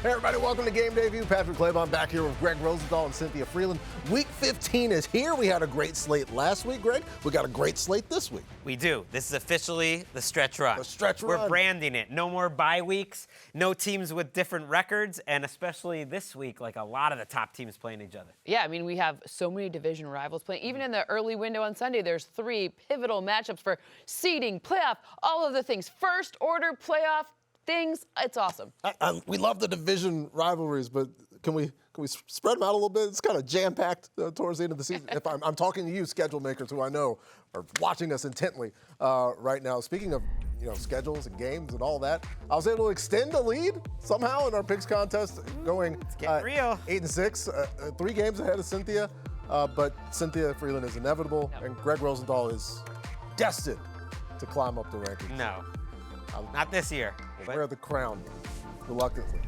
Hey everybody, welcome to Game Day View. Patrick Claybon back here with Greg Rosenthal and Cynthia Freeland. Week 15 is here. We had a great slate last week, Greg. We got a great slate this week. We do. This is officially the stretch run. The stretch run. We're branding it. No more bye weeks, no teams with different records, and especially this week, like a lot of the top teams playing each other. Yeah, I mean, we have so many division rivals playing. Even in the early window on Sunday, there's 3 pivotal matchups for seeding, playoff, all of the things. First order playoff things. It's awesome. We love the division rivalries, but can we spread them out a little bit? It's kind of jam-packed towards the end of the season. If I'm talking to you, schedule makers, who I know are watching us intently right now. Speaking of schedules and games and all that, I was able to extend the lead somehow in our picks contest, going 8-6, 3 games ahead of Cynthia. But Cynthia Freeland is inevitable, and Greg Rosenthal is destined to climb up the rankings. No, not this year. Wear the crown, reluctantly.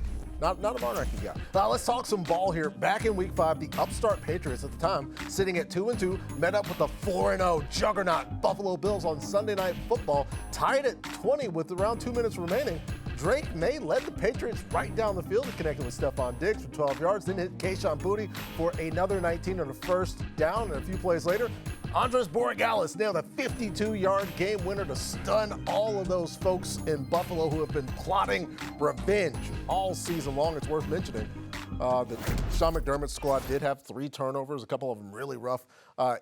Not a bar ranking guy. Now let's talk some ball here. Back in Week 5, the upstart Patriots at the time, sitting at 2-2, met up with the 4-0 juggernaut Buffalo Bills on Sunday Night Football, tied at 20 with around 2 minutes remaining. Drake May led the Patriots right down the field and connected with Stephon Diggs for 12 yards, then hit Keyshawn Boutte for another 19 on a first down, and a few plays later, Andres Borregales nailed a 52-yard game winner to stun all of those folks in Buffalo who have been plotting revenge all season long. It's worth mentioning that Sean McDermott's squad did have 3 turnovers, a couple of them really rough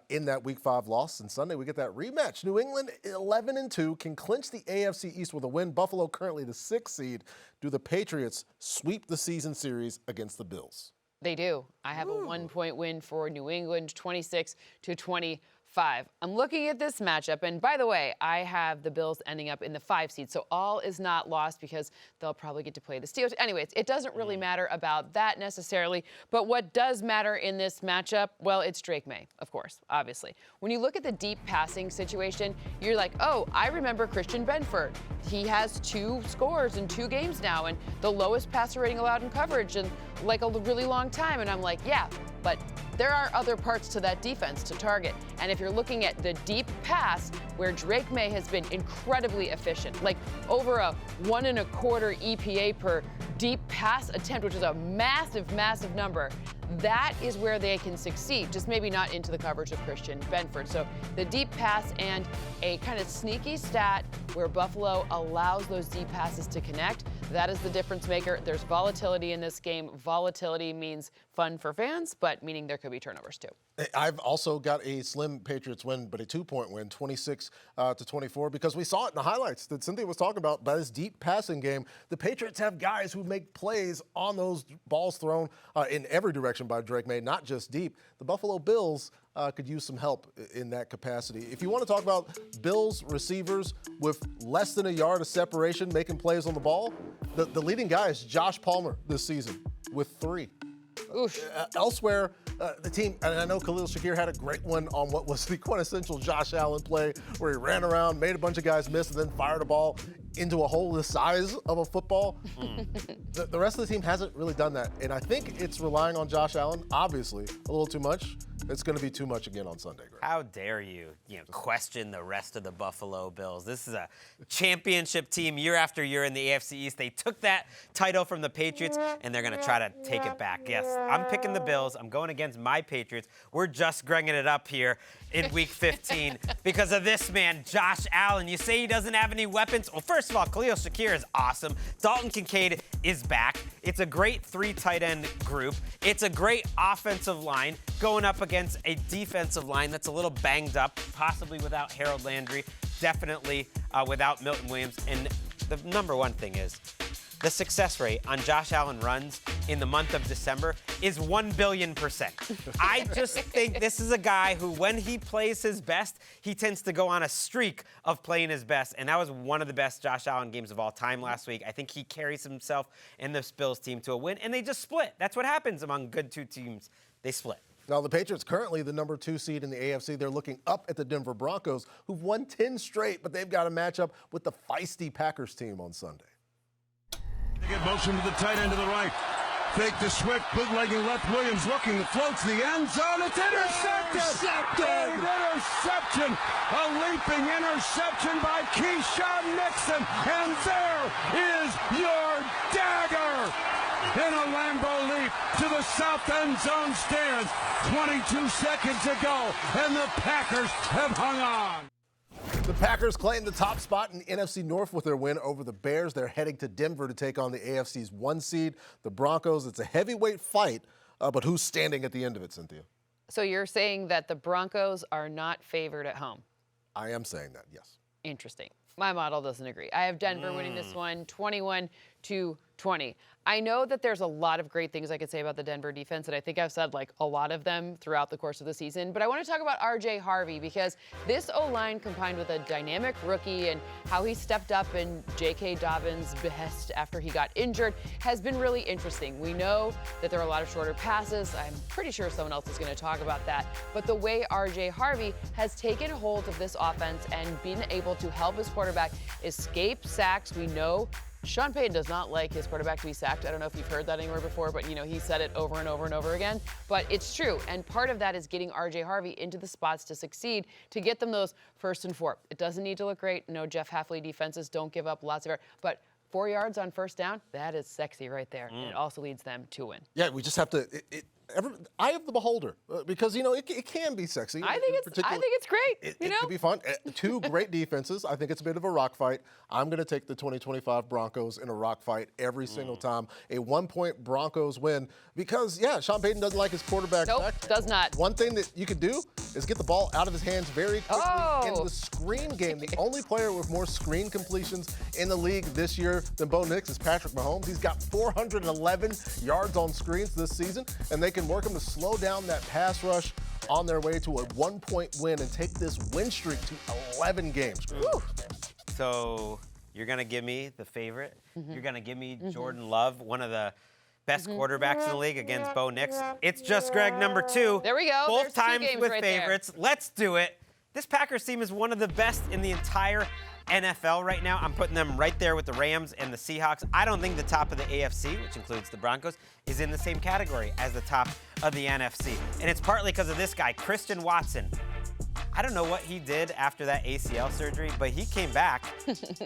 in that Week 5 loss. And Sunday we get that rematch. New England 11-2 can clinch the AFC East with a win. Buffalo currently the 6th seed. Do the Patriots sweep the season series against the Bills? They do. I have a 1-point win for New England, 26-25. I'm looking at this matchup, and by the way, I have the Bills ending up in the 5 seed, so all is not lost because they'll probably get to play the Steelers. Anyways, it doesn't really matter about that necessarily, but what does matter in this matchup, well, it's Drake May, of course, obviously. When you look at the deep passing situation, you're like, oh, I remember Christian Benford. He has 2 scores in 2 games now, and the lowest passer rating allowed in coverage in like a really long time, and I'm like, yeah, but there are other parts to that defense to target. And if you're looking at the deep pass, where Drake May has been incredibly efficient, like over a 1.25 EPA per deep pass attempt, which is a massive, massive number, that is where they can succeed, just maybe not into the coverage of Christian Benford. So the deep pass and a kind of sneaky stat where Buffalo allows those deep passes to connect, that is the difference maker. There's volatility in this game. Volatility means fun for fans, but meaning there could be turnovers too. I've also got a slim Patriots win, but a 2-point win, 26-24, because we saw it in the highlights that Cynthia was talking about, this deep passing game. The Patriots have guys who make plays on those balls thrown in every direction by Drake May, not just deep. The Buffalo Bills could use some help in that capacity. If you want to talk about Bills receivers with less than a yard of separation making plays on the ball, the leading guy is Josh Palmer this season with 3. Elsewhere, the team, and I know Khalil Shakir had a great one on what was the quintessential Josh Allen play where he ran around, made a bunch of guys miss, and then fired a ball into a hole the size of a football. The rest of the team hasn't really done that, and I think it's relying on Josh Allen, obviously, a little too much. It's going to be too much again on Sunday, Greg. How dare you question the rest of the Buffalo Bills? This is a championship team year after year in the AFC East. They took that title from the Patriots, and they're going to try to take it back. Yes, I'm picking the Bills. I'm going against my Patriots. We're just grunging it up here in Week 15 because of this man, Josh Allen. You say he doesn't have any weapons? Well, first of all, Khalil Shakir is awesome. Dalton Kincaid is back. It's a great 3 tight end group. It's a great offensive line going up against a defensive line that's a little banged up, possibly without Harold Landry, definitely without Milton Williams. And the number one thing is the success rate on Josh Allen runs in the month of December is 1 billion%. I just think this is a guy who, when he plays his best, he tends to go on a streak of playing his best. And that was one of the best Josh Allen games of all time last week. I think he carries himself and the Bills team to a win, and they just split. That's what happens among good 2 teams. They split. Now, the Patriots currently the number 2 seed in the AFC. They're looking up at the Denver Broncos, who've won 10 straight, but they've got a matchup with the feisty Packers team on Sunday. They get motion to the tight end to the right. Fake to Swift, bootlegging left. Williams looking, floats the end zone. It's intercepted! An interception! A leaping interception by Keyshawn Nixon. And there is your dagger! in a Lambeau leap to the south end zone stands. 22 seconds to go, and the Packers have hung on. The Packers claim the top spot in the NFC North with their win over the Bears. They're heading to Denver to take on the AFC's 1 seed, the Broncos. It's a heavyweight fight, but who's standing at the end of it, Cynthia? So you're saying that the Broncos are not favored at home? I am saying that, yes. Interesting. My model doesn't agree. I have Denver winning this one 21-20. I know that there's a lot of great things I could say about the Denver defense, and I think I've said like a lot of them throughout the course of the season, but I want to talk about RJ Harvey because this O-line combined with a dynamic rookie and how he stepped up in J.K. Dobbins' behest after he got injured has been really interesting. We know that there are a lot of shorter passes. I'm pretty sure someone else is going to talk about that, but the way RJ Harvey has taken hold of this offense and been able to help his quarterback escape sacks. We know Sean Payton does not like his quarterback to be sacked. I don't know if you've heard that anywhere before, but he said it over and over and over again. But it's true, and part of that is getting RJ Harvey into the spots to succeed, to get them those 1st and 4. It doesn't need to look great. No, Jeff Hafley defenses don't give up lots of yards, but 4 yards on 1st down, that is sexy right there. And it also leads them to win. Yeah, we just have to. Eye of the beholder, because it can be sexy. I think it's great. It could be fun. 2 great defenses. I think it's a bit of a rock fight. I'm going to take the 2025 Broncos in a rock fight every single time. A 1-point Broncos win because Sean Payton doesn't like his quarterback. Nope, does not. One thing that you could do is get the ball out of his hands very quickly in the screen game. The only player with more screen completions in the league this year than Bo Nix is Patrick Mahomes. He's got 411 yards on screens this season, and they can work him to slow down that pass rush on their way to a 1-point win and take this win streak to 11 games. So you're going to give me the favorite. You're going to give me Jordan Love, one of the best quarterbacks in the league against Bo Nix. It's just Greg number 2. There we go. Both There's 2 times games with right favorites. there. Let's do it. This Packers team is one of the best in the entire NFL right now. I'm putting them right there with the Rams and the Seahawks. I don't think the top of the AFC, which includes the Broncos, is in the same category as the top of the NFC. And it's partly because of this guy, Christian Watson. I don't know what he did after that ACL surgery, but he came back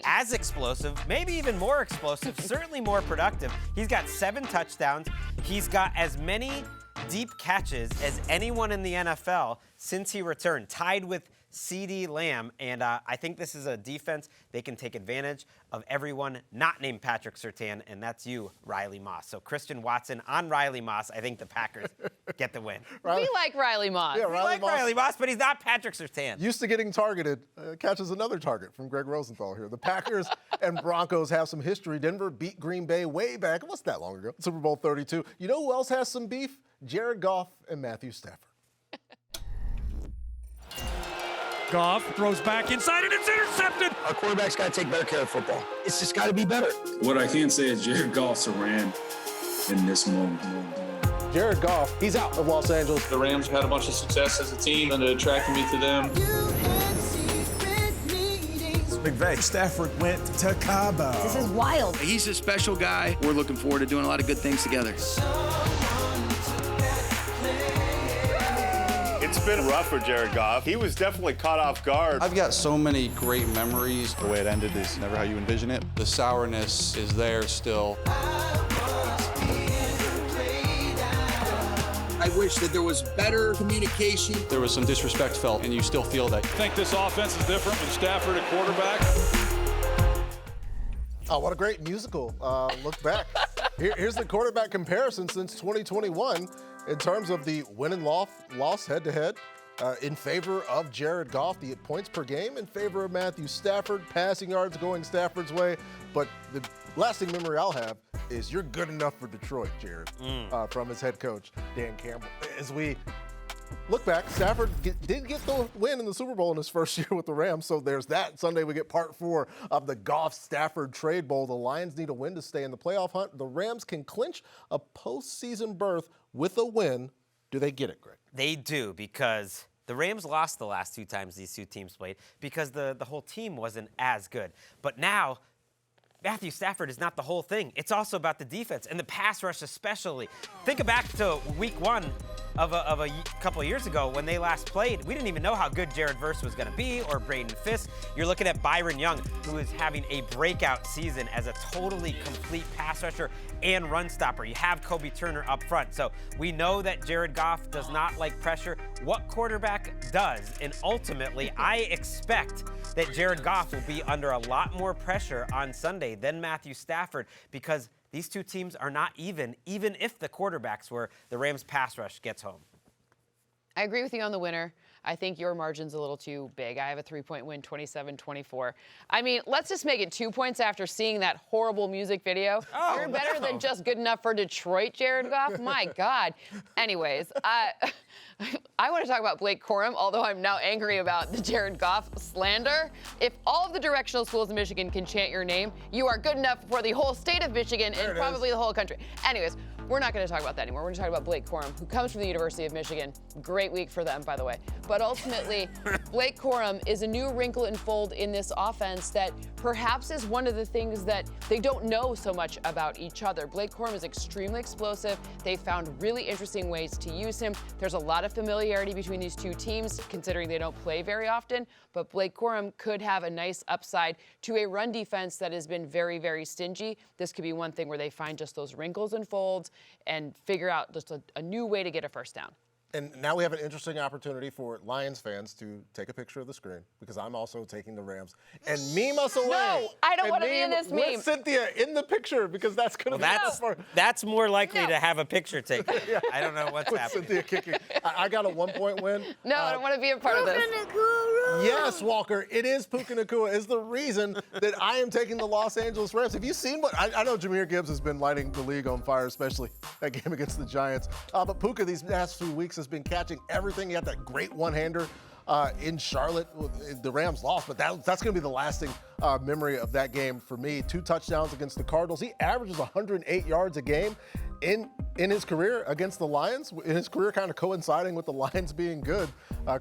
as explosive, maybe even more explosive, certainly more productive. He's got 7 touchdowns. He's got as many deep catches as anyone in the NFL since he returned, tied with CeeDee Lamb, and I think this is a defense they can take advantage of everyone not named Patrick Surtain, and that's you, Riley Moss. So Christian Watson on Riley Moss. I think the Packers get the win. We like Riley Moss. Yeah, We like Riley Moss, but he's not Patrick Surtain. Used to getting targeted, catches another target from Greg Rosenthal here. The Packers and Broncos have some history. Denver beat Green Bay way back, it wasn't that long ago, Super Bowl 32. You know who else has some beef? Jared Goff and Matthew Stafford. Goff throws back inside and it's intercepted. Our quarterback's got to take better care of football. It's just got to be better. What I can say is Jared Goff's a Ram in this moment. Jared Goff, he's out of Los Angeles. The Rams have had a bunch of success as a team, and it attracted me to them. McVay, Stafford went to Cabo. This is wild. He's a special guy. We're looking forward to doing a lot of good things together. It's been rough for Jared Goff. He was definitely caught off guard. I've got so many great memories. The way it ended is never how you envision it. The sourness is there still. I wish that there was better communication. There was some disrespect felt, and you still feel that. I think this offense is different with Stafford at quarterback. Oh, what a great musical look back. Here's the quarterback comparison since 2021 in terms of the win and loss head-to-head. In favor of Jared Goff, the points per game in favor of Matthew Stafford, passing yards going Stafford's way. But the lasting memory I'll have is you're good enough for Detroit, Jared, from his head coach, Dan Campbell. As we look back, Stafford did get the win in the Super Bowl in his first year with the Rams, so there's that. Sunday we get part 4 of the Goff-Stafford trade bowl. The Lions need a win to stay in the playoff hunt. The Rams can clinch a postseason berth with a win. Do they get it, Greg? They do, because the Rams lost the last 2 times these 2 teams played because the whole team wasn't as good. But now Matthew Stafford is not the whole thing. It's also about the defense and the pass rush especially. Think back to week 1 of a couple of years ago when they last played. We didn't even know how good Jared Verse was going to be or Braden Fisk. You're looking at Byron Young, who is having a breakout season as a totally complete pass rusher and run stopper. You have Kobe Turner up front. So we know that Jared Goff does not like pressure. What quarterback does? And ultimately, I expect that Jared Goff will be under a lot more pressure on Sunday than Matthew Stafford, because these two teams are not even if the quarterbacks were. The Rams pass rush gets home. I agree with you on the winner. I think your margin's a little too big. I have a 3-point win, 27-24. I mean, let's just make it 2 points after seeing that horrible music video. Oh, You're better than just good enough for Detroit, Jared Goff. My God. Anyways, I want to talk about Blake Corum, although I'm now angry about the Jared Goff slander. If all of the directional schools in Michigan can chant your name, you are good enough for the whole state of Michigan and probably the whole country. Anyways, we're not going to talk about that anymore. We're going to talk about Blake Corum, who comes from the University of Michigan. Great week for them, by the way. But ultimately, Blake Corum is a new wrinkle and fold in this offense that perhaps is one of the things that they don't know so much about each other. Blake Corum is extremely explosive. They found really interesting ways to use him. There's a lot of familiarity between these two teams, considering they don't play very often. But Blake Corum could have a nice upside to a run defense that has been very, very stingy. This could be one thing where they find just those wrinkles and folds and figure out just a new way to get a first down. And now we have an interesting opportunity for Lions fans to take a picture of the screen, because I'm also taking the Rams, and meme us away. No, I don't want to be in this meme. With Cynthia in the picture, because that's going to be that's more likely to have a picture taken. Yeah. I don't know what's happening. Cynthia kicking. I got a 1-point win. No, I don't want to be a part of this. Yes, Walker, it is Puka Nacua is the reason that I am taking the Los Angeles Rams. Have you seen what I know Jahmyr Gibbs has been lighting the league on fire, especially that game against the Giants. But Puka these last few weeks has been catching everything. He had that great one-hander in Charlotte. The Rams lost, but that's going to be the lasting memory of that game for me. 2 touchdowns against the Cardinals. He averages 108 yards a game in his career against the Lions, in his career kind of coinciding with the Lions being good.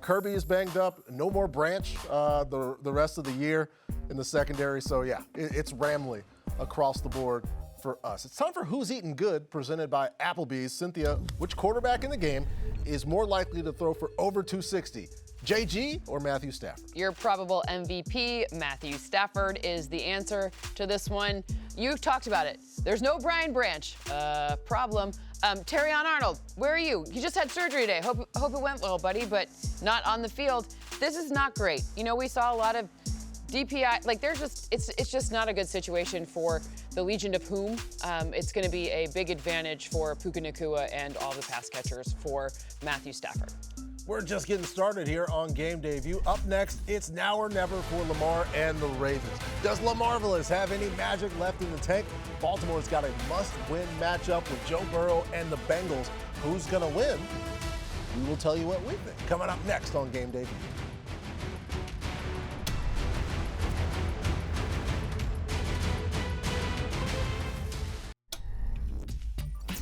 Kirby is banged up. No more Branch the rest of the year in the secondary. So, yeah, it's Ramley across the board for us. It's time for Who's Eating Good, presented by Applebee's. Cynthia, which quarterback in the game is more likely to throw for over 260? JG or Matthew Stafford? Your probable MVP, Matthew Stafford, is the answer to this one. You talked about it. There's no Brian Branch. Problem. Terrion Arnold, where are you? You just had surgery today. Hope it went well, buddy, but not on the field. This is not great. You know, we saw a lot of DPI. Like, it's just not a good situation for the Legion of Whom. It's going to be a big advantage for Puka Nacua and all the pass catchers for Matthew Stafford. We're just getting started here on Game Day View. Up next, it's now or never for Lamar and the Ravens. Does Lamarvelous have any magic left in the tank? Baltimore's got a must-win matchup with Joe Burrow and the Bengals. Who's going to win? We will tell you what we think. Coming up next on Game Day View.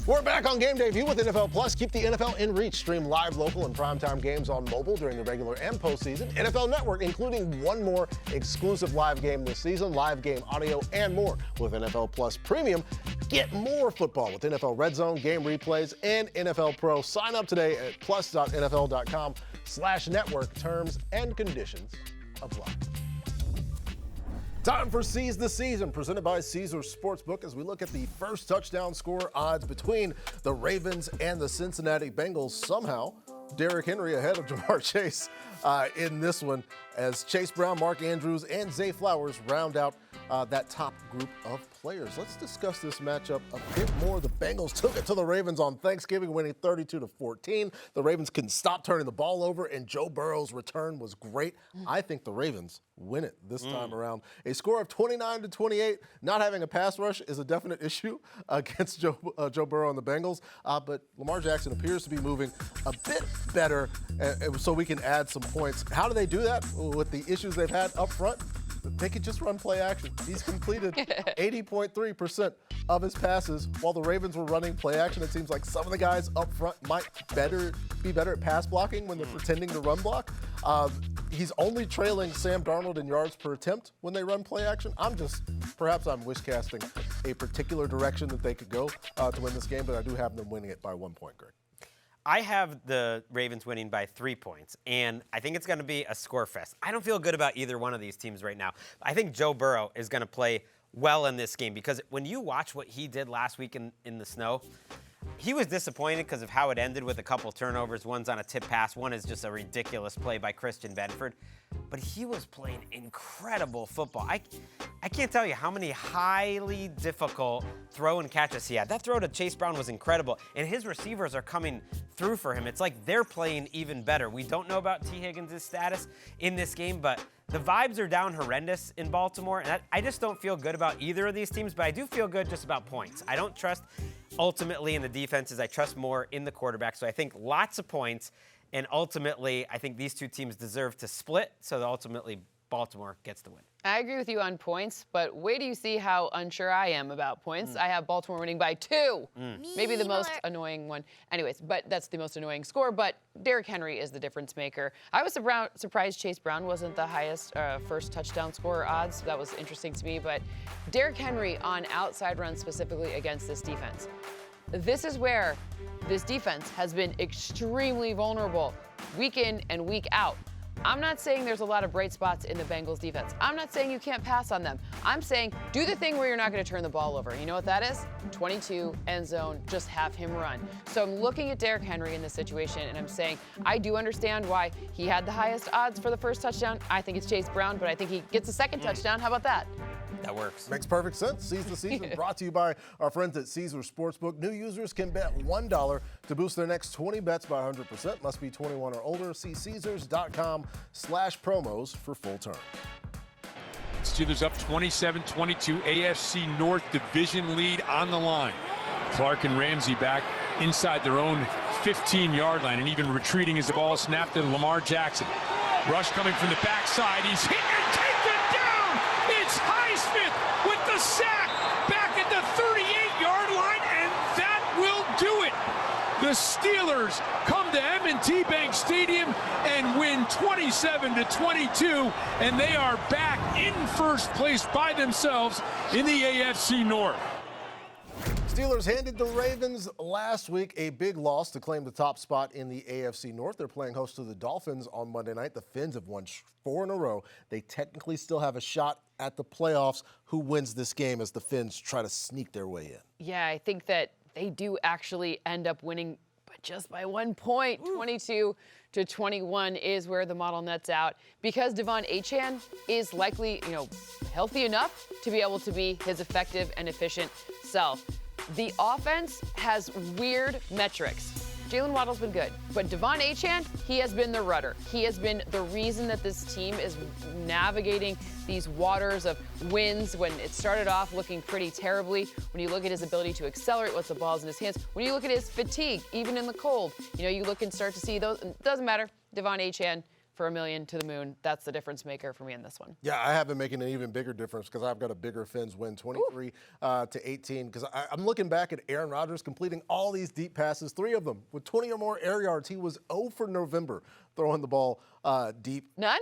We're back on Game Day View with NFL Plus. Keep the NFL in reach. Stream live, local, and primetime games on mobile during the regular and postseason. NFL Network, including one more exclusive live game this season, live game audio, and more. With NFL Plus Premium, get more football with NFL RedZone, game replays, and NFL Pro. Sign up today at plus.nfl.com/network. Terms and conditions apply. Time for Seize the Season, presented by Caesars Sportsbook, as we look at the first touchdown score odds between the Ravens and the Cincinnati Bengals. Somehow, Derrick Henry ahead of Jamar Chase in this one, as Chase Brown, Mark Andrews, and Zay Flowers round out that top group of players. Let's discuss this matchup a bit more. The Bengals took it to the Ravens on Thanksgiving, winning 32-14. The Ravens couldn't stop turning the ball over, and Joe Burrow's return was great. I think the Ravens win it this time around. A score of 29-28. Not having a pass rush is a definite issue against Joe Burrow and the Bengals, but Lamar Jackson appears to be moving a bit better, so we can add some points. How do they do that with the issues they've had up front? They could just run play action. He's completed 80.3% of his passes. While the Ravens were running play action, it seems like some of the guys up front might be better at pass blocking when they're pretending to run block. He's only trailing Sam Darnold in yards per attempt when they run play action. I'm just perhaps I'm wish-casting a particular direction that they could go to win this game, but I do have them winning it by 1 point, Greg. I have the Ravens winning by 3 points, and I think it's going to be a score fest. I don't feel good about either one of these teams right now. I think Joe Burrow is going to play well in this game because when you watch what he did last week in the snow, he was disappointed because of how it ended with a couple turnovers. One's on a tip pass. One is just a ridiculous play by Christian Benford. But he was playing incredible football. I can't tell you how many highly difficult throw and catches he had. That throw to Chase Brown was incredible, and his receivers are coming through for him. It's like they're playing even better. We don't know about T. Higgins' status in this game, but the vibes are down horrendous in Baltimore, and I just don't feel good about either of these teams, but I do feel good just about points. I don't trust ultimately in the defenses. I trust more in the quarterback, so I think lots of points. And ultimately, I think these two teams deserve to split, so that ultimately Baltimore gets the win. I agree with you on points, but wait till you see how unsure I am about points. I have Baltimore winning by 2. Maybe the most annoying one. Anyways, but that's the most annoying score, but Derrick Henry is the difference maker. I was surprised Chase Brown wasn't the highest first touchdown scorer odds. That was interesting to me, but Derrick Henry on outside runs specifically against this defense. This is where this defense has been extremely vulnerable week in and week out. I'm not saying there's a lot of bright spots in the Bengals defense. I'm not saying you can't pass on them. I'm saying do the thing where you're not going to turn the ball over. You know what that is? 22, end zone, just have him run. So I'm looking at Derrick Henry in this situation, and I'm saying I do understand why he had the highest odds for the first touchdown. I think it's Chase Brown, but I think he gets a second touchdown. How about that? That works. Makes perfect sense. Seize the Season brought to you by our friends at Caesar Sportsbook. New users can bet $1 to boost their next 20 bets by 100%. Must be 21 or older. See Caesars.com/promos for full terms. Steelers up 27-22, AFC North division lead on the line. Clark and Ramsey back inside their own 15-yard line and even retreating as the ball is snapped to Lamar Jackson. Rush coming from the backside. He's hit and taken down. It's Highsmith with the sack back at the 38-yard line, and that will do it. The Steelers come to M&T Bank Stadium and win 27-22, and they are back in first place by themselves in the AFC North. Steelers handed the Ravens last week a big loss to claim the top spot in the AFC North. They're playing host to the Dolphins on Monday night. The Fins have won 4 in a row. They technically still have a shot at the playoffs. Who wins this game as the Fins try to sneak their way in? Yeah, I think that they do actually end up winning, but just by 1 point. 22-21 is where the model nets out because Devon Achane is likely, healthy enough to be able to be his effective and efficient self. The offense has weird metrics. Jalen Waddle's been good, but Devon Achane, he has been the rudder. He has been the reason that this team is navigating these waters of wins when it started off looking pretty terribly. When you look at his ability to accelerate once the ball's in his hands, when you look at his fatigue, even in the cold, you look and start to see those. It doesn't matter. Devon Achane for $1 million to the moon. That's the difference maker for me in this one. Yeah, I have been making an even bigger difference because I've got a bigger Fins win 23-18 because I'm looking back at Aaron Rodgers completing all these deep passes, 3 of them with 20 or more air yards. He was 0 for November throwing the ball deep. None?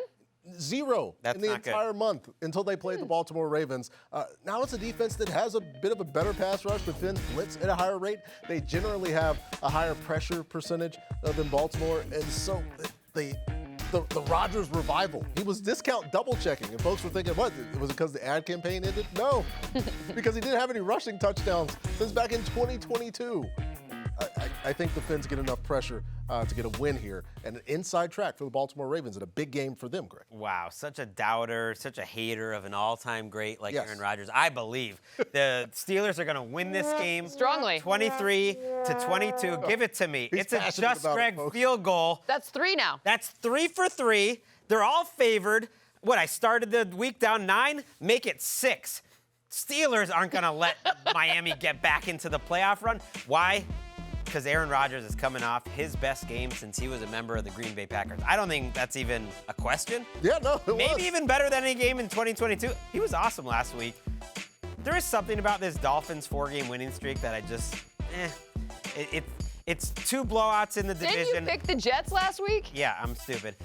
0 in the entire month until they played the Baltimore Ravens. Now it's a defense that has a bit of a better pass rush. The Fins blitz at a higher rate. They generally have a higher pressure percentage than Baltimore, and so the Rodgers revival. He was discount double checking, and folks were thinking, what? Was it because the ad campaign ended? No, because he didn't have any rushing touchdowns since back in 2022. I think the Fins get enough pressure to get a win here and an inside track for the Baltimore Ravens and a big game for them, Greg. Wow, such a doubter, such a hater of an all-time great like Aaron Rodgers. I believe the Steelers are going to win this game strongly, 23-22. Give it to me. It's a just Greg field goal. That's 3 now. That's 3 for 3. They're all favored. I started the week down 9. Make it 6. Steelers aren't going to let Miami get back into the playoff run. Why? Because Aaron Rodgers is coming off his best game since he was a member of the Green Bay Packers. I don't think that's even a question. Yeah, no, Maybe even better than any game in 2022. He was awesome last week. There is something about this Dolphins 4-game winning streak that I just, it's 2 blowouts in the division. Didn't you pick the Jets last week? Yeah, I'm stupid.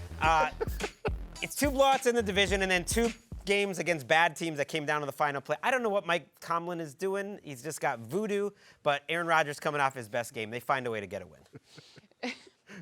It's 2 blowouts in the division and then 2 games against bad teams that came down to the final play. I don't know what Mike Tomlin is doing. He's just got voodoo, but Aaron Rodgers coming off his best game. They find a way to get a win.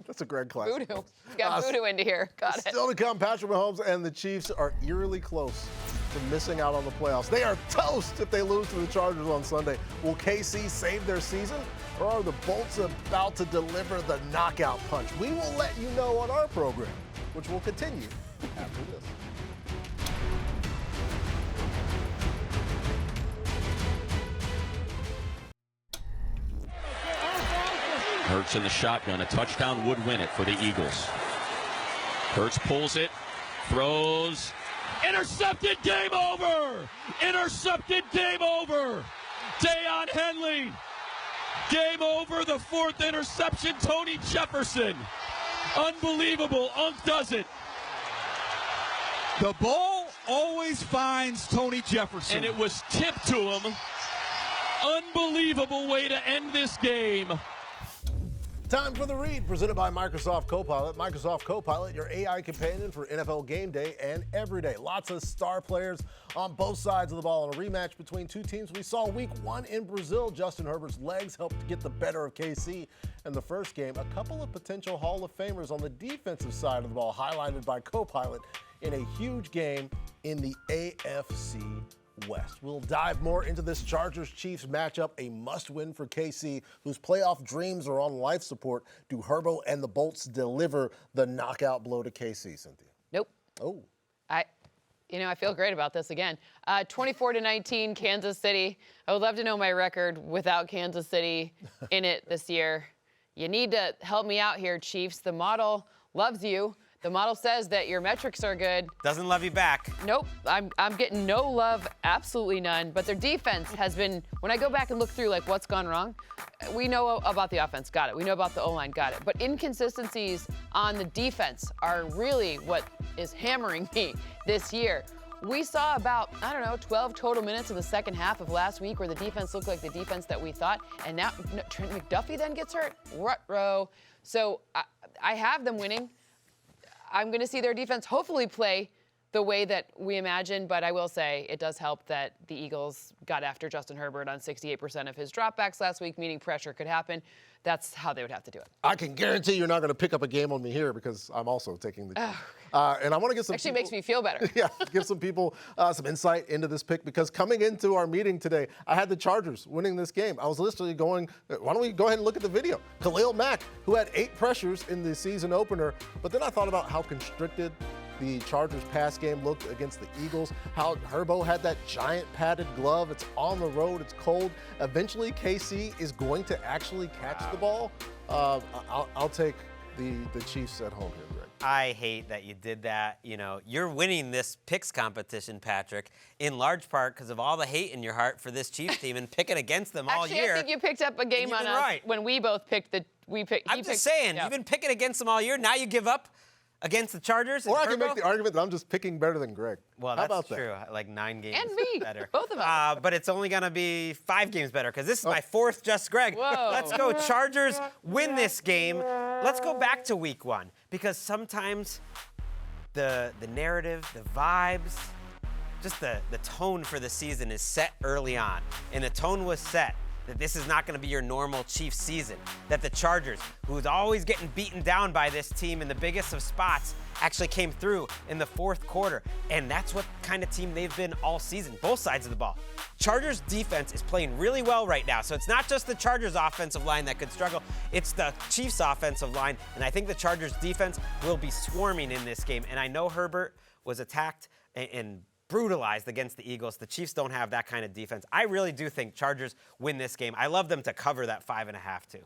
That's a Greg classic. Voodoo. Got voodoo into here. Got it. Still to come, Patrick Mahomes and the Chiefs are eerily close to missing out on the playoffs. They are toast if they lose to the Chargers on Sunday. Will KC save their season, or are the Bolts about to deliver the knockout punch? We will let you know on our program, which will continue after this. Hurts in the shotgun. A touchdown would win it for the Eagles. Hurts pulls it, throws. Intercepted, game over! Intercepted, game over! Deion Henley. Game over, the 4th interception, Tony Jefferson. Unbelievable, Unk does it. The ball always finds Tony Jefferson. And it was tipped to him. Unbelievable way to end this game. Time for the read, presented by Microsoft Copilot. Microsoft Copilot, your AI companion for NFL game day and every day. Lots of star players on both sides of the ball in a rematch between two teams we saw week 1 in Brazil. Justin Herbert's legs helped get the better of KC in the first game. A couple of potential Hall of Famers on the defensive side of the ball, highlighted by Copilot in a huge game in the AFC West. We'll dive more into this Chargers-Chiefs matchup, a must-win for KC, whose playoff dreams are on life support. Do Herbo and the Bolts deliver the knockout blow to KC, Cynthia? Nope. Oh. I feel great about this again. 24-19, Kansas City. I would love to know my record without Kansas City in it this year. You need to help me out here, Chiefs. The model loves you. The model says that your metrics are good. Doesn't love you back. Nope, I'm getting no love, absolutely none. But their defense has been, when I go back and look through like what's gone wrong, we know about the offense, got it. We know about the O-line, got it. But inconsistencies on the defense are really what is hammering me this year. We saw about, 12 total minutes in the second half of last week where the defense looked like the defense that we thought. And now Trent McDuffie then gets hurt. Ruh-roh. So I have them winning. I'm going to see their defense hopefully play the way that we imagine, but I will say it does help that the Eagles got after Justin Herbert on 68% of his dropbacks last week, meaning pressure could happen. That's how they would have to do it. I can guarantee you're not going to pick up a game on me here because I'm also taking the Chiefs. And I want to get some Actually makes me feel better. Yeah, give some people some insight into this pick because coming into our meeting today, I had the Chargers winning this game. I was literally going, why don't we go ahead and look at the video? Khalil Mack, who had 8 pressures in the season opener, but then I thought about how constricted the Chargers pass game looked against the Eagles, how Herbo had that giant padded glove. It's on the road, it's cold. Eventually, KC is going to actually catch the ball. I'll take the Chiefs at home here, Greg. I hate that you did that. You're winning this picks competition, Patrick, in large part because of all the hate in your heart for this Chiefs team and picking against them all year. Actually, I think you picked up a game on us when we both picked the. I'm just saying, you've been picking against them all year. Now you give up against the Chargers. Or I can make the argument that I'm just picking better than Greg. Well, How that's about true. That? Like 9 games and me, better. Both of us. But it's only going to be 5 games better because this is my 4th Just Greg. Whoa. Let's go. Chargers win this game. Let's go back to week 1 because sometimes the narrative, the vibes, just the tone for the season is set early on. And the tone was set that this is not going to be your normal Chiefs season, that the Chargers, who's always getting beaten down by this team in the biggest of spots, actually came through in the 4th quarter. And that's what kind of team they've been all season, both sides of the ball. Chargers defense is playing really well right now. So it's not just the Chargers offensive line that could struggle, it's the Chiefs offensive line. And I think the Chargers defense will be swarming in this game. And I know Herbert was attacked and brutalized against the Eagles. The Chiefs don't have that kind of defense. I really do think Chargers win this game. I love them to cover that 5.5 too.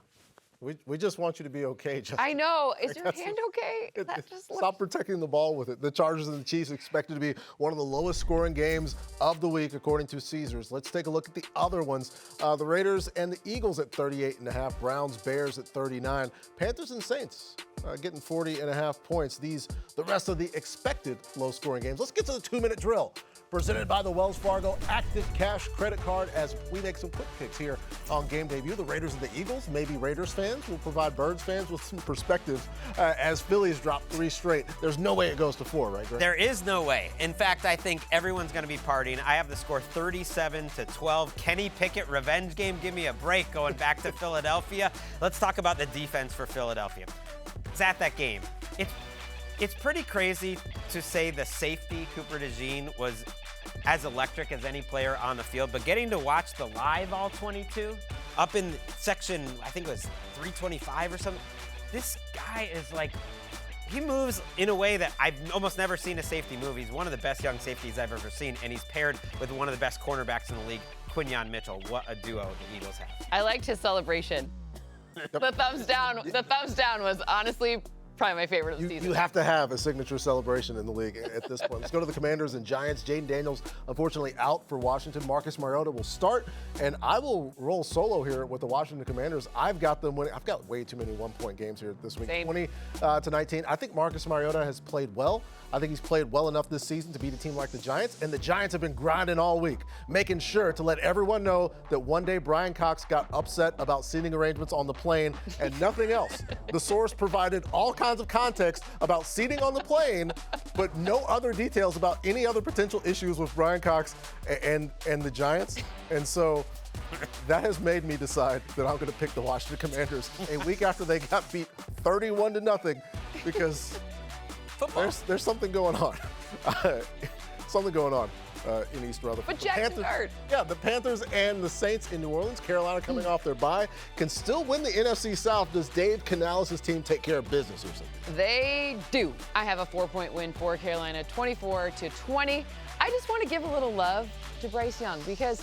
We just want you to be okay, Justin. I know. Is your hand okay? Stop protecting the ball with it. The Chargers and the Chiefs expected to be one of the lowest scoring games of the week, according to Caesars. Let's take a look at the other ones. The Raiders and the Eagles at 38.5. Browns, Bears at 39. Panthers and Saints getting 40.5 points. The rest of the expected low scoring games. Let's get to the 2-minute drill. Presented by the Wells Fargo Active Cash Credit Card as we make some quick picks here on game debut, the Raiders and the Eagles. Maybe Raiders fans will provide Birds fans with some perspective as Phillies drop 3 straight. There's no way it goes to 4, right, Greg? There is no way. In fact, I think everyone's going to be partying. I have the score 37-12. Kenny Pickett revenge game. Give me a break going back to Philadelphia. Let's talk about the defense for Philadelphia. It's at that game. It's pretty crazy to say the safety, Cooper DeJean, was as electric as any player on the field, but getting to watch the live all 22 up in section, I think it was 325 or something, this guy is like, he moves in a way that I've almost never seen a safety move. He's one of the best young safeties I've ever seen, and he's paired with one of the best cornerbacks in the league, Quinyon Mitchell. What a duo the Eagles have. I liked his celebration. The thumbs down was honestly probably my favorite of the season. You have to have a signature celebration in the league at this point. Let's go to the Commanders and Giants. Jaden Daniels, unfortunately, out for Washington. Marcus Mariota will start, and I will roll solo here with the Washington Commanders. I've got them winning. I've got way too many one-point games here this week. Same. 20-19. I think Marcus Mariota has played well. I think he's played well enough this season to beat a team like the Giants, and the Giants have been grinding all week, making sure to let everyone know that one day Brian Cox got upset about seating arrangements on the plane and nothing else. The source provided all kinds of context about seating on the plane, but no other details about any other potential issues with Brian Cox and the Giants. And so that has made me decide that I'm going to pick the Washington Commanders a week after they got beat 31-0 because there's something going on. In East Rutherford. But Jackson Hurd. Yeah, the Panthers and the Saints in New Orleans. Carolina coming off their bye can still win the NFC South. Does Dave Canales' team take care of business or something? They do. I have a 4-point win for Carolina, 24-20. I just want to give a little love to Bryce Young because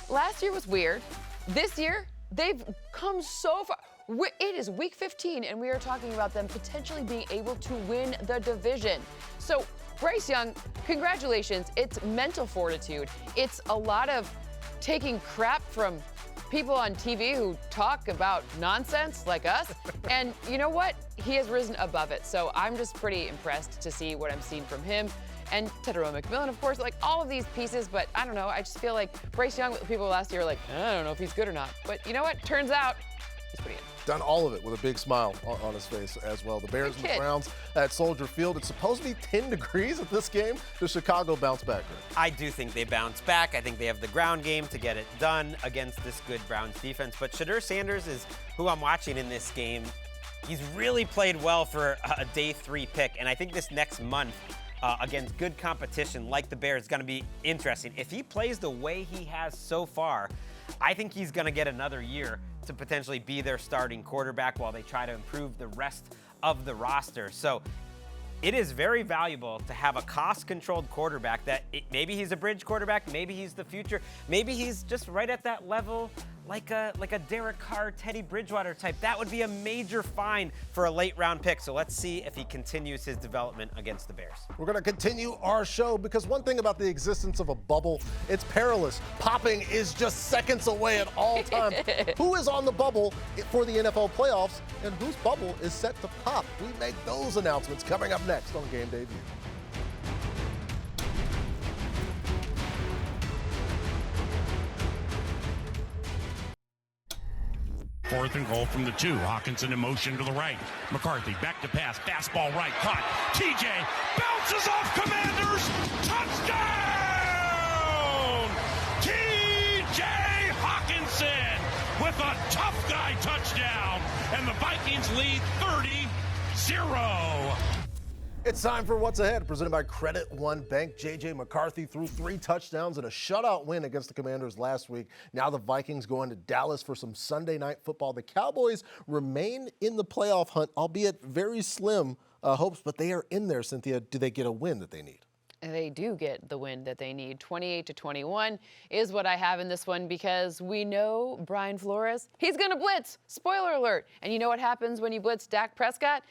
last year was weird. This year, they've come so far. It is week 15, and we are talking about them potentially being able to win the division. So, Bryce Young, congratulations. It's mental fortitude. It's a lot of taking crap from people on TV who talk about nonsense like us. And you know what? He has risen above it. So I'm just pretty impressed to see what I'm seeing from him. And Tedero McMillan, of course, like all of these pieces. But I don't know. I just feel like Bryce Young, people last year were like, I don't know if he's good or not. But you know what? Turns out he's pretty good. Done all of it with a big smile on his face as well. The Bears and the Browns at Soldier Field. It's supposed to be 10 degrees at this game. Does Chicago bounce back, Greg? I do think they bounce back. I think they have the ground game to get it done against this good Browns defense. But Shadur Sanders is who I'm watching in this game. He's really played well for a day 3 pick. And I think this next month against good competition like the Bears is going to be interesting. If he plays the way he has so far, I think he's going to get another year to potentially be their starting quarterback while they try to improve the rest of the roster. So it is very valuable to have a cost-controlled quarterback that maybe he's a bridge quarterback, maybe he's the future, maybe he's just right at that level like a Derek Carr, Teddy Bridgewater type. That would be a major find for a late-round pick. So let's see if he continues his development against the Bears. We're going to continue our show because one thing about the existence of a bubble, it's perilous. Popping is just seconds away at all times. Who is on the bubble for the NFL playoffs and whose bubble is set to pop? We make those announcements coming up next on Game Debut. 4th and goal from the 2. Hawkinson in motion to the right. McCarthy back to pass. Fastball right. Caught. TJ bounces off Commanders. Touchdown! TJ Hawkinson with a tough guy touchdown. And the Vikings lead 30-0. It's time for What's Ahead, presented by Credit One Bank. J.J. McCarthy threw 3 touchdowns and a shutout win against the Commanders last week. Now the Vikings going to Dallas for some Sunday night football. The Cowboys remain in the playoff hunt, albeit very slim hopes, but they are in there, Cynthia. Do they get a win that they need? They do get the win that they need. 28-21 is what I have in this one because we know Brian Flores, he's going to blitz. Spoiler alert. And you know what happens when you blitz Dak Prescott?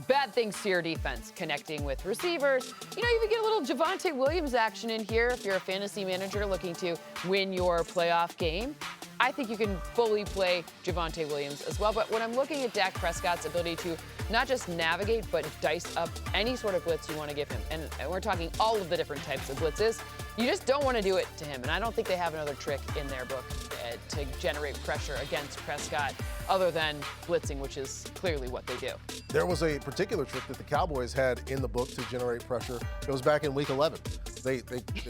Bad things to your defense, connecting with receivers. You know, you can get a little Javonte Williams action in here if you're a fantasy manager looking to win your playoff game. I think you can fully play Javonte Williams as well. But when I'm looking at Dak Prescott's ability to not just navigate, but dice up any sort of blitz you want to give him, and we're talking all of the different types of blitzes, You just don't want to do it to him. And I don't think they have another trick in their book to generate pressure against Prescott other than blitzing, which is clearly what they do. There was a particular trick that the Cowboys had in the book to generate pressure. It was back in week 11. They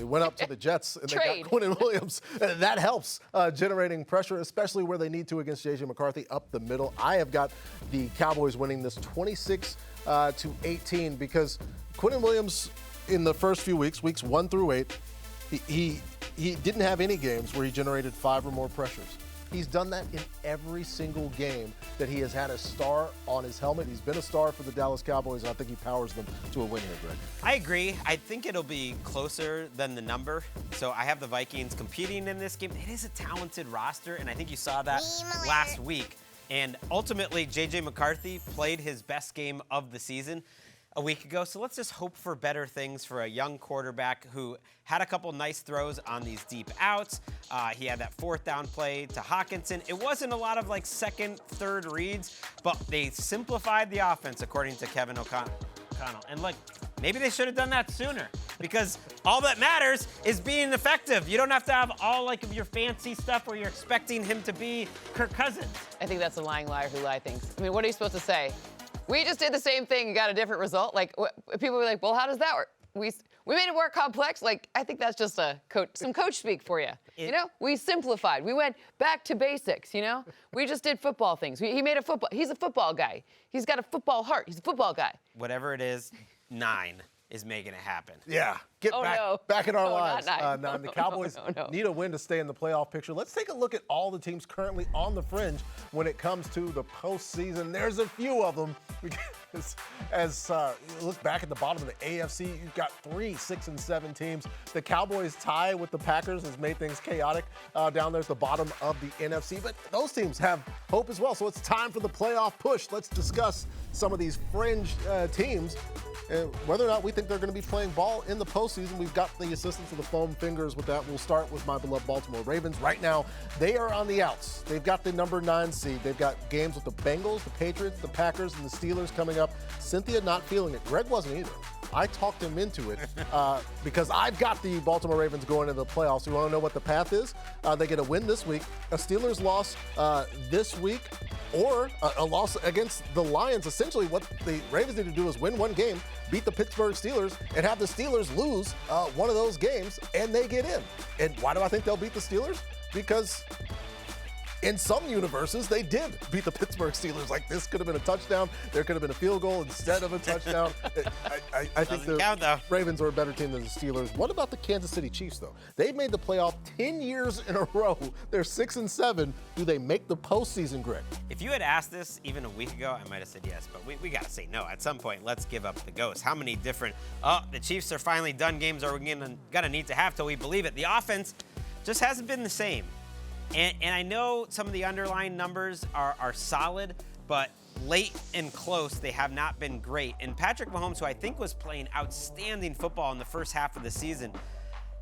went up to the Jets and they got Quinn Williams. That helps generating pressure, especially where they need to against J.J. McCarthy up the middle. I have got the Cowboys winning this 26-18 because Quinn Williams in the first few weeks 1 through 8, he didn't have any games where he generated 5 or more pressures. He's done that in every single game that he has had a star on his helmet. He's been a star for the Dallas Cowboys, and I think he powers them to a win here, Greg. I agree. I think it'll be closer than the number. So I have the Vikings competing in this game. It is a talented roster, and I think you saw that last week. And ultimately, J.J. McCarthy played his best game of the season a week ago. So let's just hope for better things for a young quarterback who had a couple nice throws on these deep outs. He had that 4th down play to Hawkinson. It wasn't a lot of like 2nd, 3rd reads, but they simplified the offense according to Kevin O'Connell. And look, maybe they should have done that sooner because all that matters is being effective. You don't have to have all like of your fancy stuff where you're expecting him to be Kirk Cousins. I think that's a lying liar who lie things. I mean, what are you supposed to say? We just did the same thing and got a different result. Like, people were like, well, how does that work? We made it more complex. Like, I think that's just some coach speak for you. You know, we simplified. We went back to basics, you know? We just did football things. He made a football. He's a football guy. He's got a football heart. He's a football guy. Whatever it is, 9 is making it happen. Yeah, get back in our lives. Not the Cowboys need a win to stay in the playoff picture. Let's take a look at all the teams currently on the fringe when it comes to the postseason. There's a few of them. As you look back at the bottom of the AFC, you've got 3 6-7 teams. The Cowboys tie with the Packers has made things chaotic down there at the bottom of the NFC, but those teams have hope as well. So it's time for the playoff push. Let's discuss some of these fringe teams. Whether or not we think they're going to be playing ball in the postseason, we've got the assistance of the foam fingers with that. We'll start with my beloved Baltimore Ravens. Right now, they are on the outs. They've got the number 9 seed. They've got games with the Bengals, the Patriots, the Packers, and the Steelers coming up. Cynthia not feeling it. Greg wasn't either. I talked him into it because I've got the Baltimore Ravens going into the playoffs. You want to know what the path is? They get a win this week, a Steelers loss this week, or a loss against the Lions. Essentially, what the Ravens need to do is win one game, beat the Pittsburgh Steelers, and have the Steelers lose one of those games, and they get in. And why do I think they'll beat the Steelers? Because in some universes, they did beat the Pittsburgh Steelers. Like, this could have been a touchdown. There could have been a field goal instead of a touchdown. I think the Ravens are a better team than the Steelers. What about the Kansas City Chiefs, though? They've made the playoff 10 years in a row. They're 6-7. Do they make the postseason, Greg? If you had asked this even a week ago, I might have said yes, but we got to say no. At some point, let's give up the ghost. How many different, the Chiefs are finally done games are we going to need to have till we believe it? The offense just hasn't been the same. And I know some of the underlying numbers are solid, but late and close, they have not been great. And Patrick Mahomes, who I think was playing outstanding football in the first half of the season,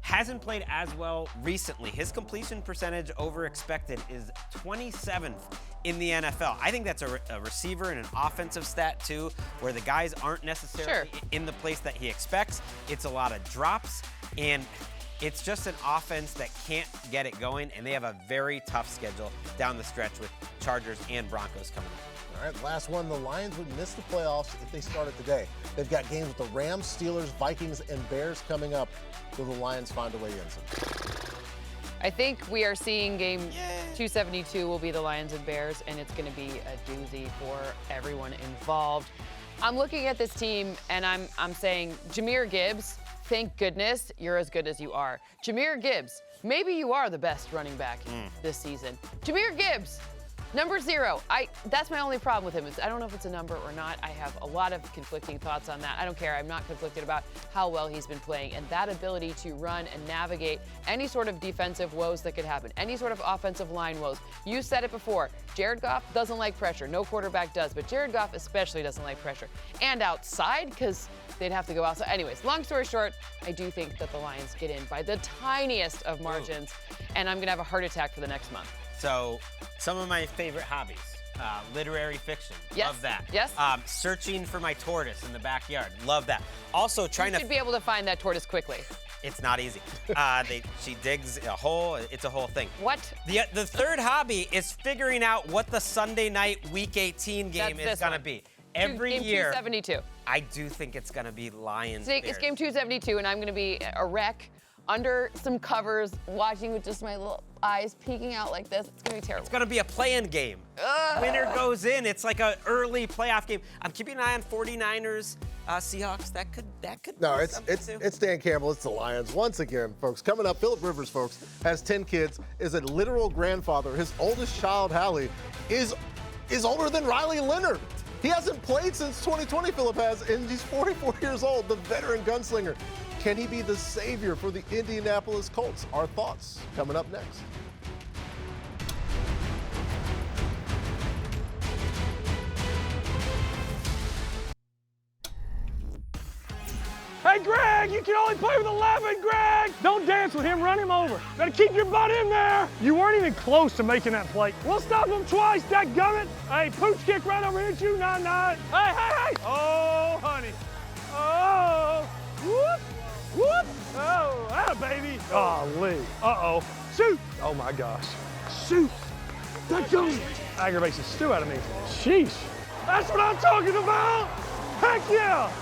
hasn't played as well recently. His completion percentage over expected is 27th in the NFL. I think that's a receiver and an offensive stat too, where the guys aren't necessarily in the place that he expects. It's a lot of drops, and it's just an offense that can't get it going, and they have a very tough schedule down the stretch with Chargers and Broncos coming up. All right, last one. The Lions would miss the playoffs if they started today. They've got games with the Rams, Steelers, Vikings, and Bears coming up. Will the Lions find a way in? I think we are seeing game 272 will be the Lions and Bears, and it's going to be a doozy for everyone involved. I'm looking at this team, and I'm saying, Jahmyr Gibbs, thank goodness you're as good as you are. Jahmyr Gibbs, maybe you are the best running back this season. Jahmyr Gibbs, number 0. That's my only problem with him. I don't know if it's a number or not. I have a lot of conflicting thoughts on that. I don't care. I'm not conflicted about how well he's been playing. And that ability to run and navigate any sort of defensive woes that could happen, any sort of offensive line woes. You said it before. Jared Goff doesn't like pressure. No quarterback does, but Jared Goff especially doesn't like pressure. And outside, because they'd have to go outside. Anyways, long story short, I do think that the Lions get in by the tiniest of margins, and I'm going to have a heart attack for the next month. So, some of my favorite hobbies, literary fiction, love that. Yes. Searching for my tortoise in the backyard, love that. Also, trying you should be able to find that tortoise quickly. It's not easy. She digs a hole. It's a whole thing. What? The third hobby is figuring out what the Sunday night Week 18 game is going to be. Every game year, 272. I do think it's going to be Lions. It's game 272, and I'm going to be a wreck under some covers, watching with just my little eyes peeking out like this. It's going to be terrible. It's going to be a play-in game. Winner goes in. It's like an early playoff game. I'm keeping an eye on 49ers, Seahawks. That could. No, be it's something too. it's Dan Campbell. It's the Lions once again, folks. Coming up, Philip Rivers, folks, has 10 kids, is a literal grandfather. His oldest child, Hallie, is older than Riley Leonard. He hasn't played since 2020, Philip has, and he's 44 years old, the veteran gunslinger. Can he be the savior for the Indianapolis Colts? Our thoughts coming up next. Hey, Greg, you can only play with 11, Greg! Don't dance with him, run him over. Gotta keep your butt in there. You weren't even close to making that play. We'll stop him twice, dadgummit. Hey, pooch kick right over here at you, 9-9. Hey! Oh, honey. Oh, whoop, whoop. Oh, atta baby. Oh, Lee. Uh-oh. Shoot. Oh, my gosh. Shoot. Dadgummit. Aggravates the stew out of me. Sheesh. That's what I'm talking about. Heck yeah.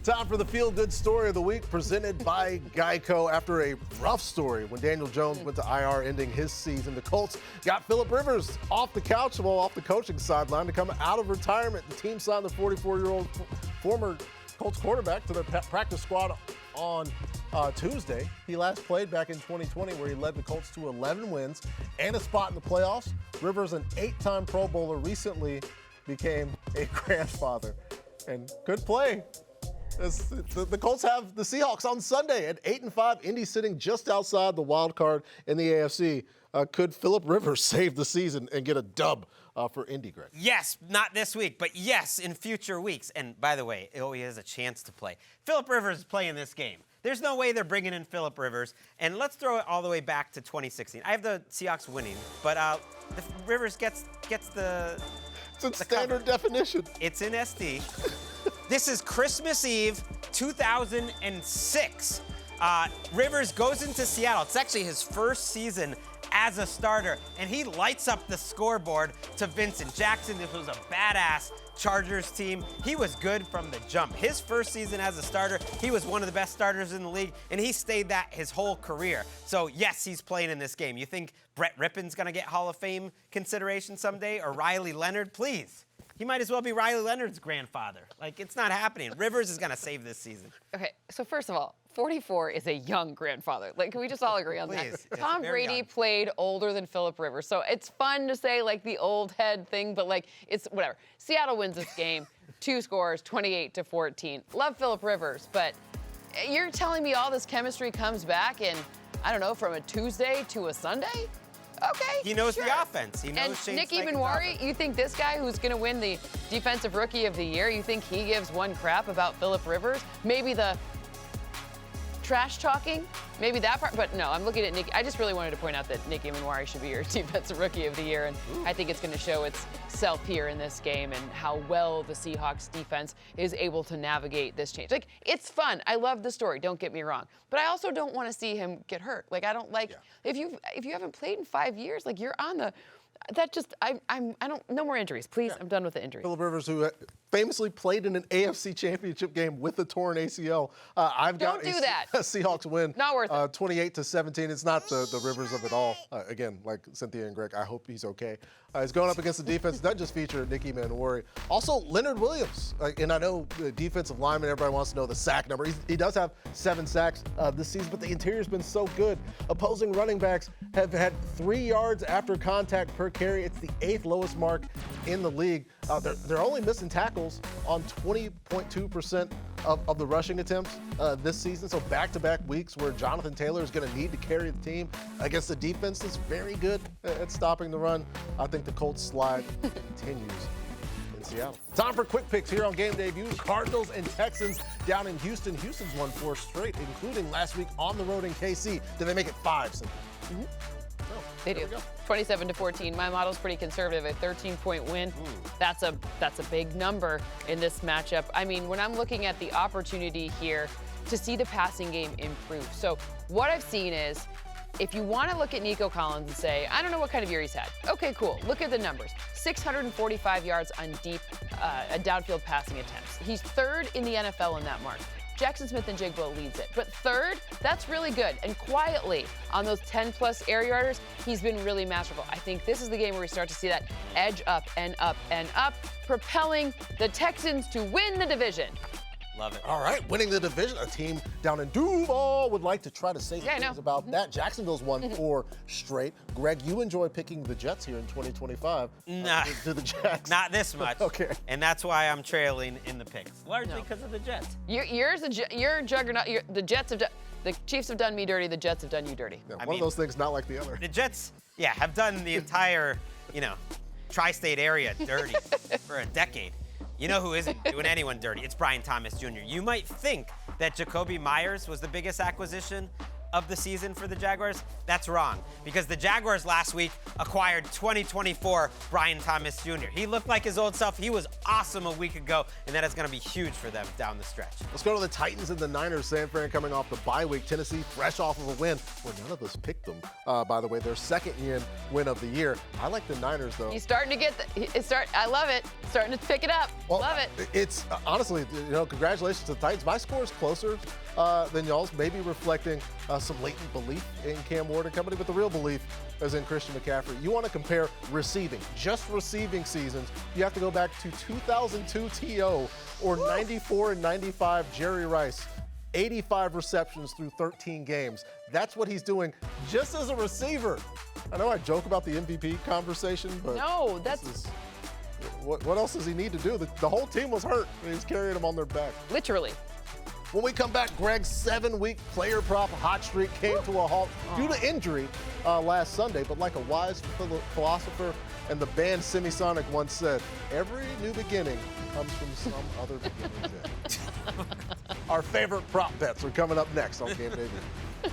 Time for the feel-good story of the week, presented by Geico. After a rough story when Daniel Jones went to IR, ending his season, the Colts got Philip Rivers off the couch, off the coaching sideline to come out of retirement. The team signed the 44-year-old former Colts quarterback to their practice squad on Tuesday. He last played back in 2020, where he led the Colts to 11 wins and a spot in the playoffs. Rivers, an 8-time Pro Bowler, recently became a grandfather. And good play. The Colts have the Seahawks on Sunday at 8-5. Indy sitting just outside the wild card in the AFC. Could Philip Rivers save the season and get a dub for Indy, Greg? Yes, not this week, but yes, in future weeks. And by the way, he has a chance to play. Philip Rivers is playing this game. There's no way they're bringing in Philip Rivers. And let's throw it all the way back to 2016. I have the Seahawks winning, but Rivers gets the. It's in standard definition. It's in SD. This is Christmas Eve, 2006. Rivers goes into Seattle. It's actually his first season as a starter, and he lights up the scoreboard to Vincent Jackson. This was a badass Chargers team. He was good from the jump. His first season as a starter, he was one of the best starters in the league, and he stayed that his whole career. So, yes, he's playing in this game. You think Brett Rippon's going to get Hall of Fame consideration someday, or Riley Leonard? Please. He might as well be Riley Leonard's grandfather. Like, it's not happening. Rivers is going to save this season. Okay, so first of all, 44 is a young grandfather. Like, can we just all agree on Please. that? Tom Brady played older than Philip Rivers, so it's fun to say, like, the old head thing, but, like, it's whatever. Seattle wins this game, 2 scores, 28-14. Love Philip Rivers, but you're telling me all this chemistry comes back in, I don't know, from a Tuesday to a Sunday? Okay. He knows sure. the offense. He knows and Nick Ebenwari, you think this guy who's going to win the Defensive Rookie of the Year, you think he gives one crap about Philip Rivers? Maybe the trash talking, maybe that part, but no, I'm looking at Nick. I just really wanted to point out that Nick Ebenwari should be your Defensive Rookie of the Year, and I think it's going to show itself here in this game and how well the Seahawks defense is able to navigate this change. Like, it's fun. I love the story, don't get me wrong, but I also don't want to see him get hurt. Like, I don't like, if you haven't played in 5 years, like, you're on the, that just, I don't, no more injuries, please. I'm done with the injuries. Philip Rivers, who famously played in an AFC championship game with a torn ACL. I've got Don't do that. a Seahawks win. Not worth it. 28-17. It's not the Rivers of it all. Again, like Cynthia and Greg, I hope he's okay. He's going up against the defense. It doesn't just feature Nick Ebenwari. Also, Leonard Williams. And I know the defensive lineman, everybody wants to know the sack number. He does have 7 sacks this season, but the interior's been so good. Opposing running backs have had 3 yards after contact per carry. It's the 8th lowest mark in the league. They're only missing tackles on 20.2% of the rushing attempts this season. So back-to-back weeks where Jonathan Taylor is going to need to carry the team against a defense that's very good at stopping the run. I think the Colts slide continues in Seattle. Time for quick picks here on Game Day Views. Cardinals and Texans down in Houston. Houston's won 4 straight, including last week on the road in KC. Did they make it 5, Cynthia? No, they do. 27-14. My model's pretty conservative. A 13-point win. That's a big number in this matchup. I mean, when I'm looking at the opportunity here, to see the passing game improve. So what I've seen is, if you want to look at Nico Collins and say, I don't know what kind of year he's had. Okay, cool. Look at the numbers. 645 yards on deep downfield passing attempts. He's third in the NFL in that mark. Jackson Smith-Njigba leads it. But third, that's really good. And quietly, on those 10-plus air yarders, he's been really masterful. I think this is the game where we start to see that edge up and up and up, propelling the Texans to win the division. Love it. All right, winning the division. A team down in Duval would like to try to say things about that. Jacksonville's won 4 straight. Greg, you enjoy picking the Jets here in 2025. Nah, to the Jets. Not this much. Okay. And that's why I'm trailing in the picks, largely because of the Jets. You're juggernaut. The Jets have done. The Chiefs have done me dirty. The Jets have done you dirty. Yeah, one of those things, not like the other. The Jets, have done the entire, tri-state area dirty for a decade. You know who isn't doing anyone dirty? It's Brian Thomas Jr. You might think that Jacoby Myers was the biggest acquisition of the season for the Jaguars. That's wrong, because the Jaguars last week acquired 2024 Brian Thomas Jr. He looked like his old self. He was awesome a week ago, and that is going to be huge for them down the stretch. Let's go to the Titans and the Niners. San Fran coming off the bye week. Tennessee fresh off of a win where none of us picked them. By the way, their second win of the year. I like the Niners, though. He's starting to get I love it. Starting to pick it up. Well, love it. It's honestly, congratulations to the Titans. My score is closer than y'all's, maybe reflecting some latent belief in Cam Ward and company, but the real belief is in Christian McCaffrey. You want to compare just receiving seasons, you have to go back to 2002 T.O. or 94 and 95 Jerry Rice. 85 receptions through 13 games. That's what he's doing just as a receiver. I know I joke about the MVP conversation, but no, that's what else does he need to do? The whole team was hurt, and he's carrying them on their back. Literally. When we come back, Greg's 7-week player prop hot streak came to a halt due to injury last Sunday. But like a wise philosopher and the band Semisonic once said, every new beginning comes from some other beginning day. Our favorite prop bets are coming up next on Game Day View.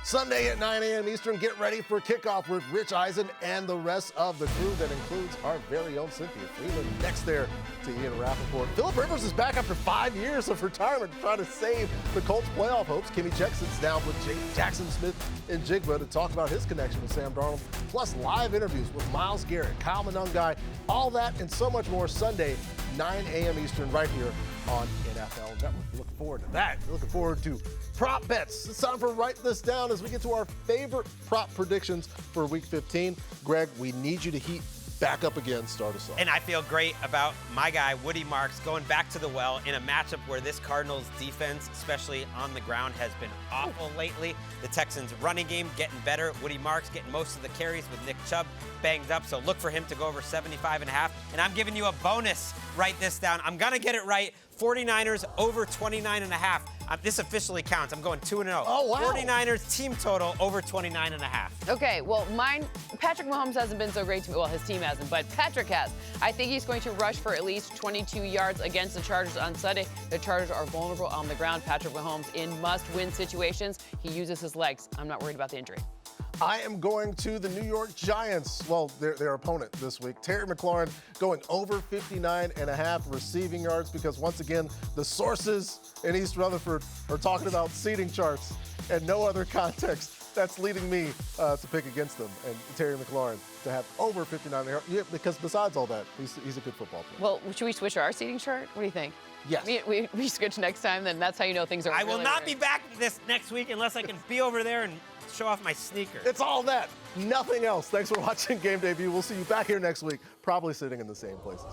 Sunday at 9 a.m. Eastern, get ready for kickoff with Rich Eisen and the rest of the crew. That includes our very own Cynthia Freeland. Next there to Ian Rappaport. Phillip Rivers is back after 5 years of retirement to try to save the Colts' playoff hopes. Kimmy Check sits down with Jackson Smith-Njigba to talk about his connection with Sam Darnold, plus live interviews with Myles Garrett, Kyle Monangai, all that and so much more Sunday, 9 a.m. Eastern, right here on NFL Network. Looking forward to that. Looking forward to prop bets. It's time for Write This Down as we get to our favorite prop predictions for Week 15. Greg, we need you to heat back up again. Start us off. And I feel great about my guy, Woody Marks, going back to the well in a matchup where this Cardinals defense, especially on the ground, has been awful lately. The Texans' running game getting better. Woody Marks getting most of the carries with Nick Chubb banged up, so look for him to go over 75.5. And I'm giving you a bonus. Write this down. I'm going to get it right. 49ers over 29.5. This officially counts. I'm going 2-0. Oh, wow. 49ers team total over 29.5. Okay, well, Patrick Mahomes hasn't been so great to me. Well, his team hasn't, but Patrick has. I think he's going to rush for at least 22 yards against the Chargers on Sunday. The Chargers are vulnerable on the ground. Patrick Mahomes in must-win situations. He uses his legs. I'm not worried about the injury. I am going to the New York Giants, well, their opponent this week. Terry McLaurin going over 59.5 receiving yards because, once again, the sources in East Rutherford are talking about seating charts and no other context. That's leading me to pick against them and Terry McLaurin to have over 59 yards. Yeah, because besides all that, he's a good football player. Well, should we switch our seating chart? What do you think? Yes. We switch next time, then that's how you know things are I will not be back this next week unless I can be over there and show off my sneaker. It's all that, nothing else. Thanks for watching Game Day View. We'll see you back here next week, probably sitting in the same places.